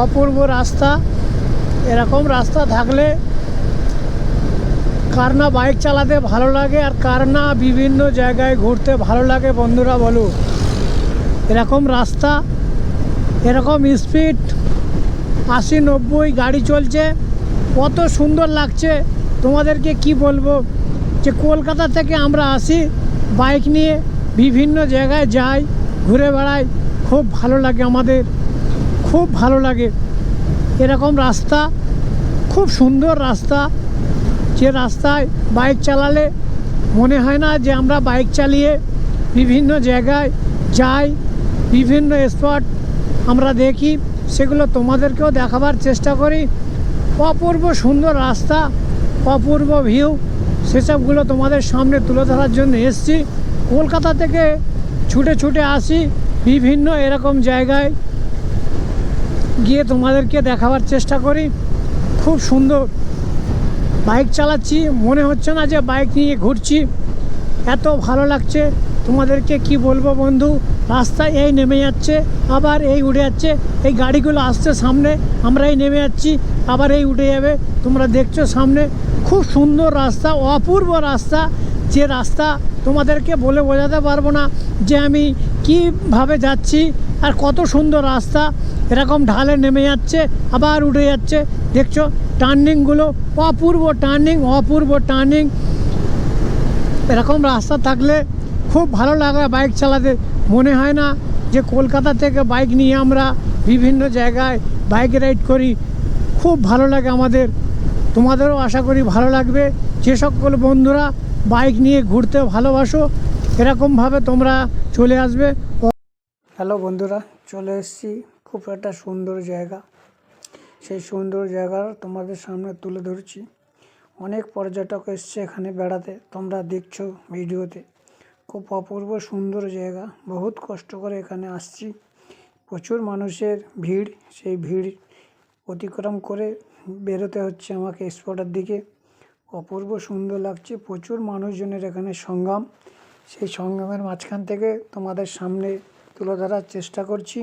অপূর্ব রাস্তা। এরকম রাস্তা থাকলে কার না বাইক চালাতে ভালো লাগে আর কার না বিভিন্ন জায়গায় ঘুরতে ভালো লাগে বন্ধুরা বলো। এরকম রাস্তা, এরকম স্পিড 80-90 গাড়ি চলছে, কত সুন্দর লাগছে। তোমাদেরকে কি বলবো যে কলকাতা থেকে আমরা আসি বাইক নিয়ে, বিভিন্ন জায়গায় যাই, ঘুরে বেড়াই, খুব ভালো লাগে আমাদের, খুব ভালো লাগে। এরকম রাস্তা, খুব সুন্দর রাস্তা, যে রাস্তায় বাইক চালালে মনে হয় না যে আমরা বাইক চালিয়ে বিভিন্ন জায়গায় যাই, বিভিন্ন স্পট আমরা দেখি, সেগুলো তোমাদেরকেও দেখাবার চেষ্টা করি। অপূর্ব সুন্দর রাস্তা, অপূর্ব ভিউ, সেসবগুলো তোমাদের সামনে তুলে ধরার জন্য এসেছি। কলকাতা থেকে ছুটে ছুটে আসি, বিভিন্ন এরকম জায়গায় গিয়ে তোমাদেরকে দেখাবার চেষ্টা করি। খুব সুন্দর বাইক চালাচ্ছি, মনে হচ্ছে না যে বাইক নিয়ে ঘুরছি, এত ভালো লাগছে। তোমাদেরকে কি বলবো বন্ধু, রাস্তায় এই নেমে যাচ্ছে, আবার এই উঠে যাচ্ছে, এই গাড়িগুলো আসছে সামনে, আমরা এই নেমে যাচ্ছি, আবার এই উঠে যাবে। তোমরা দেখছো সামনে, খুব সুন্দর রাস্তা, অপূর্ব রাস্তা। যে রাস্তা তোমাদেরকে বলে বোঝাতে পারবো না যে আমি কীভাবে যাচ্ছি আর কত সুন্দর রাস্তা। এরকম ঢালে নেমে যাচ্ছে, আবার উঠে যাচ্ছে, দেখছো টার্নিংগুলো, অপূর্ব টার্নিং, অপূর্ব টার্নিং। এরকম রাস্তা থাকলে খুব ভালো লাগে বাইক চালাতে। মনে হয় না যে কলকাতা থেকে বাইক নিয়ে আমরা বিভিন্ন জায়গায় বাইক রাইড করি, খুব ভালো লাগে আমাদের। তোমাদেরও আশা করি ভালো লাগবে। যে সকল বন্ধুরা বাইক নিয়ে ঘুরতে ভালোবাসো, এরকমভাবে তোমরা চলে আসবে। হ্যালো বন্ধুরা, চলে এসেছি খুব একটা সুন্দর জায়গা। সেই সুন্দর জায়গা তোমাদের সামনে তুলে ধরছি। অনেক পর্যটক এসছে এখানে বেড়াতে, তোমরা দেখছো ভিডিওতে। খুব অপূর্ব সুন্দর জায়গা, বহুত কষ্ট করে এখানে আসছি। প্রচুর মানুষের ভিড়, সেই ভিড় অতিক্রম করে বেরোতে হচ্ছে আমাকে স্পটের দিকে। অপূর্ব সুন্দর লাগছে, প্রচুর মানুষজনের এখানে সঙ্গম। সেই সঙ্গমের মাঝখান থেকে তোমাদের সামনে তুলে ধরার চেষ্টা করছি।